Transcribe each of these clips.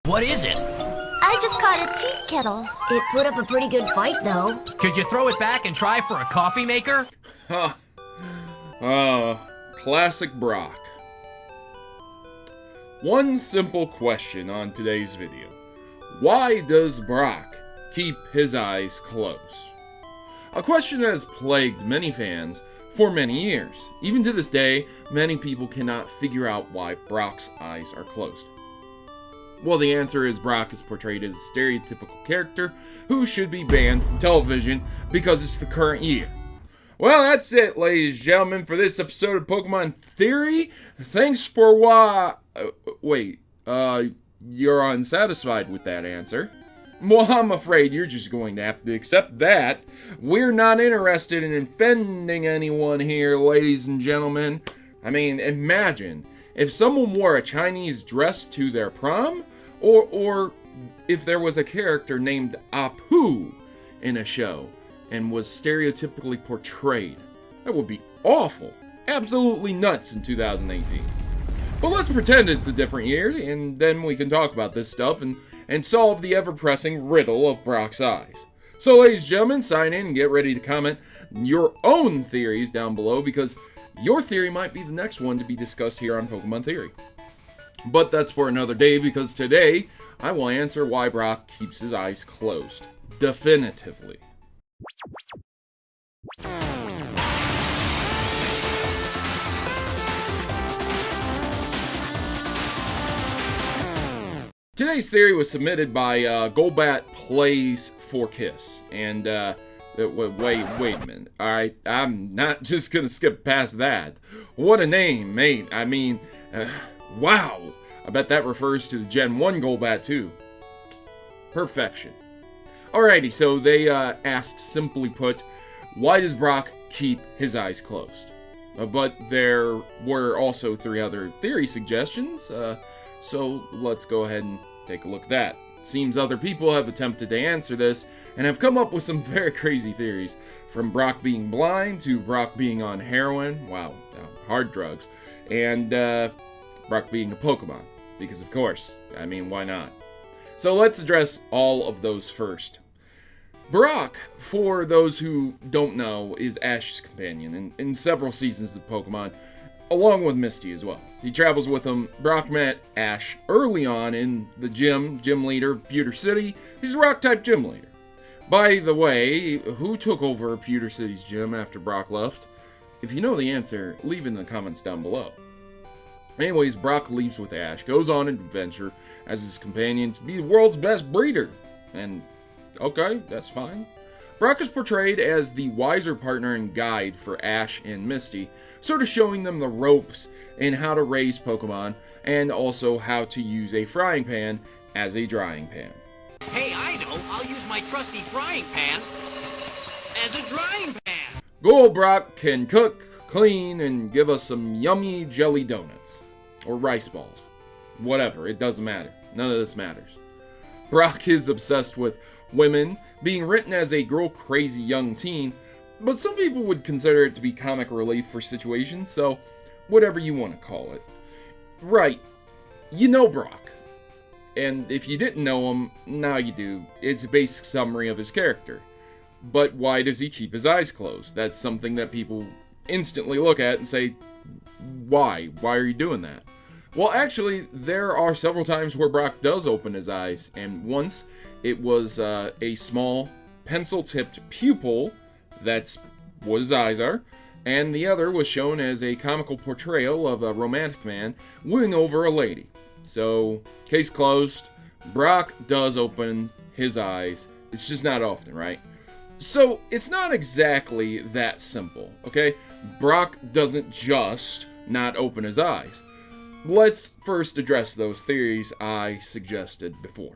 What is it? I just caught a tea kettle. It put up a pretty good fight, though. Could you throw it back and try for a coffee maker? Ha! Classic Brock. One simple question on today's video. Why does Brock keep his eyes closed? A question that has plagued many fans for many years. Even to this day, many people cannot figure out why Brock's eyes are closed. Well, the answer is Brock is portrayed as a stereotypical character who should be banned from television because it's the current year. Well, that's it, ladies and gentlemen, for this episode of Pokemon Theory. Thanks for you're unsatisfied with that answer? Well, I'm afraid you're just going to have to accept that. We're not interested in offending anyone here, ladies and gentlemen. I mean, imagine if someone wore a Chinese dress to their prom, or if there was a character named Apu in a show and was stereotypically portrayed. That would be awful. Absolutely nuts in 2018. But let's pretend it's a different year, and then we can talk about this stuff and solve the ever-pressing riddle of Brock's eyes. So, ladies and gentlemen, sign in and get ready to comment your own theories down below, because your theory might be the next one to be discussed here on Pokemon Theory. But that's for another day, because today I will answer why Brock keeps his eyes closed. Definitively. Today's theory was submitted by Golbat Plays for Kiss, and wait a minute. All right, I'm not just gonna skip past that. What a name, mate! I mean, wow! I bet that refers to the Gen 1 Golbat too. Perfection. Alrighty, so they asked, simply put, why does Brock keep his eyes closed? But there were also 3 other theory suggestions. So let's go ahead and take a look at that. Seems other people have attempted to answer this and have come up with some very crazy theories. From Brock being blind to Brock being on heroin, wow, hard drugs, and Brock being a Pokemon. Because of course, I mean, why not? So let's address all of those first. Brock, for those who don't know, is Ash's companion in several seasons of Pokemon, along with Misty as well. He travels with him. Brock met Ash early on in the gym leader of Pewter City. He's a Rock-type gym leader. By the way, who took over Pewter City's gym after Brock left? If you know the answer, leave it in the comments down below. Anyways, Brock leaves with Ash, goes on an adventure as his companion to be the world's best breeder. And, okay, that's fine. Brock is portrayed as the wiser partner and guide for Ash and Misty, sort of showing them the ropes in how to raise Pokemon, and also how to use a frying pan as a drying pan. Hey, I know! I'll use my trusty frying pan as a drying pan! Good old Brock can cook, clean, and give us some yummy jelly donuts. Or rice balls. Whatever, it doesn't matter. None of this matters. Brock is obsessed with women, being written as a girl-crazy young teen, but some people would consider it to be comic relief for situations, so whatever you want to call it. Right, you know Brock. And if you didn't know him, now you do. It's a basic summary of his character. But why does he keep his eyes closed? That's something that people instantly look at and say, why? Why are you doing that? Well, actually, there are several times where Brock does open his eyes, and once it was a small pencil-tipped pupil, that's what his eyes are, and the other was shown as a comical portrayal of a romantic man wooing over a lady. So, case closed, Brock does open his eyes. It's just not often, right? So, it's not exactly that simple, okay? Brock doesn't just not open his eyes. Let's first address those theories I suggested before.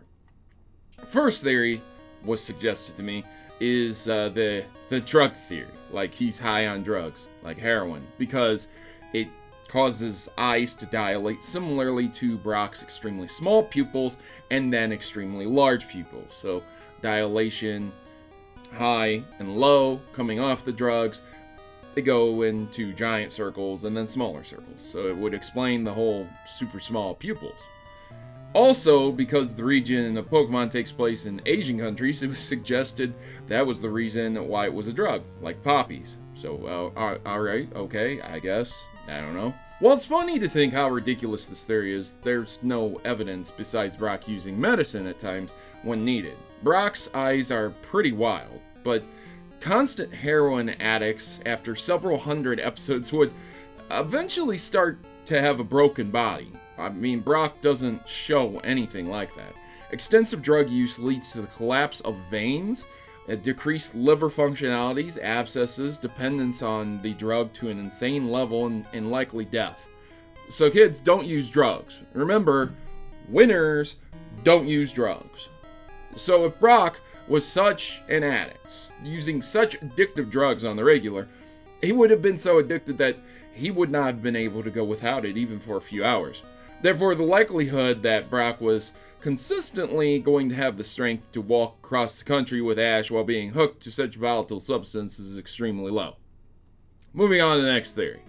First theory was suggested to me is the drug theory, like he's high on drugs, like heroin, because it causes eyes to dilate similarly to Brock's extremely small pupils and then extremely large pupils. So dilation, high and low, coming off the drugs, they go into giant circles and then smaller circles. So it would explain the whole super small pupils. Also, because the region of Pokemon takes place in Asian countries, it was suggested that was the reason why it was a drug, like poppies. So, alright, okay, I guess. I don't know. While it's funny to think how ridiculous this theory is, there's no evidence besides Brock using medicine at times when needed. Brock's eyes are pretty wild, but constant heroin addicts after several hundred episodes would eventually start to have a broken body. I mean, Brock doesn't show anything like that. Extensive drug use leads to the collapse of veins, decreased liver functionalities, abscesses, dependence on the drug to an insane level, and likely death. So kids, don't use drugs. Remember, winners don't use drugs. So if Brock was such an addict, using such addictive drugs on the regular, he would have been so addicted that he would not have been able to go without it even for a few hours. Therefore, the likelihood that Brock was consistently going to have the strength to walk across the country with Ash while being hooked to such volatile substance is extremely low. Moving on to the next theory.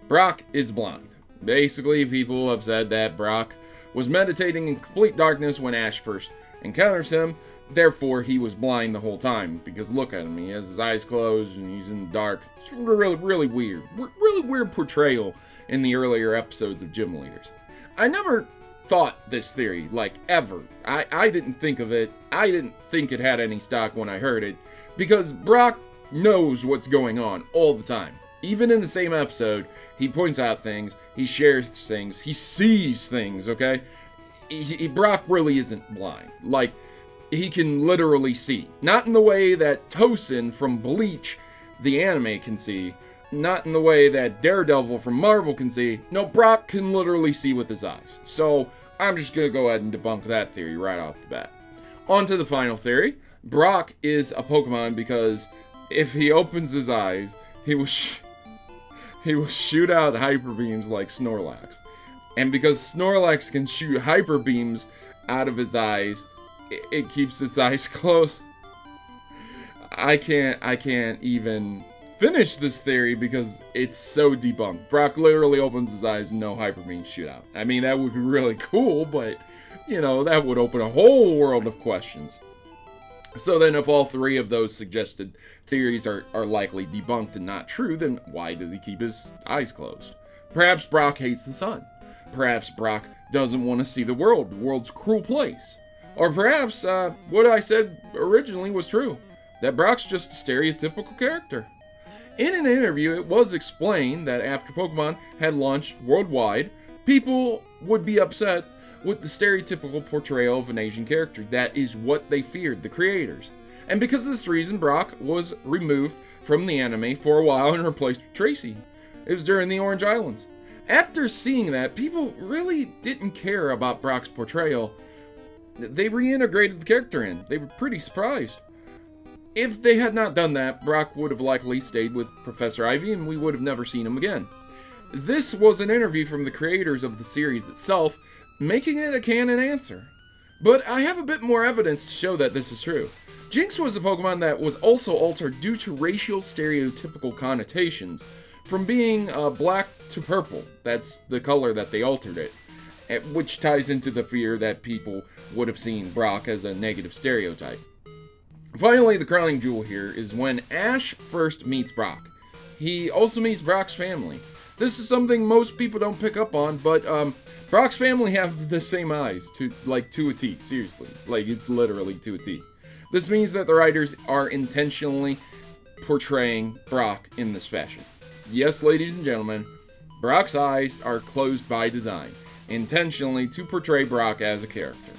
Brock is blind. Basically, people have said that Brock was meditating in complete darkness when Ash first encounters him, therefore he was blind the whole time, because look at him, he has his eyes closed and he's in the dark. It's really weird. Really weird portrayal in the earlier episodes of Gym Leaders. I never thought this theory, like, ever. I didn't think of it. I didn't think it had any stock when I heard it, because Brock knows what's going on all the time. Even in the same episode, he points out things, he shares things, he sees things, okay? Brock really isn't blind. Like, he can literally see. Not in the way that Tosin from Bleach, the anime, can see. Not in the way that Daredevil from Marvel can see. No, Brock can literally see with his eyes. So, I'm just going to go ahead and debunk that theory right off the bat. On to the final theory. Brock is a Pokemon because if he opens his eyes, he will shoot out hyper beams like Snorlax. And because Snorlax can shoot hyper beams out of his eyes, it keeps his eyes closed. I can't even finish this theory because it's so debunked. Brock literally opens his eyes and no hyper beams shoot out. I mean, that would be really cool, but, you know, that would open a whole world of questions. So then if all three of those suggested theories are likely debunked and not true, then why does he keep his eyes closed? Perhaps Brock hates the sun. Perhaps Brock doesn't want to see the world's a cruel place. Or perhaps what I said originally was true, that Brock's just a stereotypical character. In an interview, it was explained that after Pokemon had launched worldwide, people would be upset with the stereotypical portrayal of an Asian character. That is what they feared, the creators. And because of this reason, Brock was removed from the anime for a while and replaced with Tracy. It was during the Orange Islands. After seeing that, people really didn't care about Brock's portrayal. They reintegrated the character in. They were pretty surprised. If they had not done that, Brock would have likely stayed with Professor Ivy and we would have never seen him again. This was an interview from the creators of the series itself, making it a canon answer. But I have a bit more evidence to show that this is true. Jinx was a Pokemon that was also altered due to racial stereotypical connotations, from being black to purple. That's the color that they altered it, which ties into the fear that people would have seen Brock as a negative stereotype. Finally, the crowning jewel here is when Ash first meets Brock. He also meets Brock's family. This is something most people don't pick up on, but Brock's family have the same eyes, to a T, seriously. Like, it's literally to a T. This means that the writers are intentionally portraying Brock in this fashion. Yes, ladies and gentlemen, Brock's eyes are closed by design, intentionally to portray Brock as a character.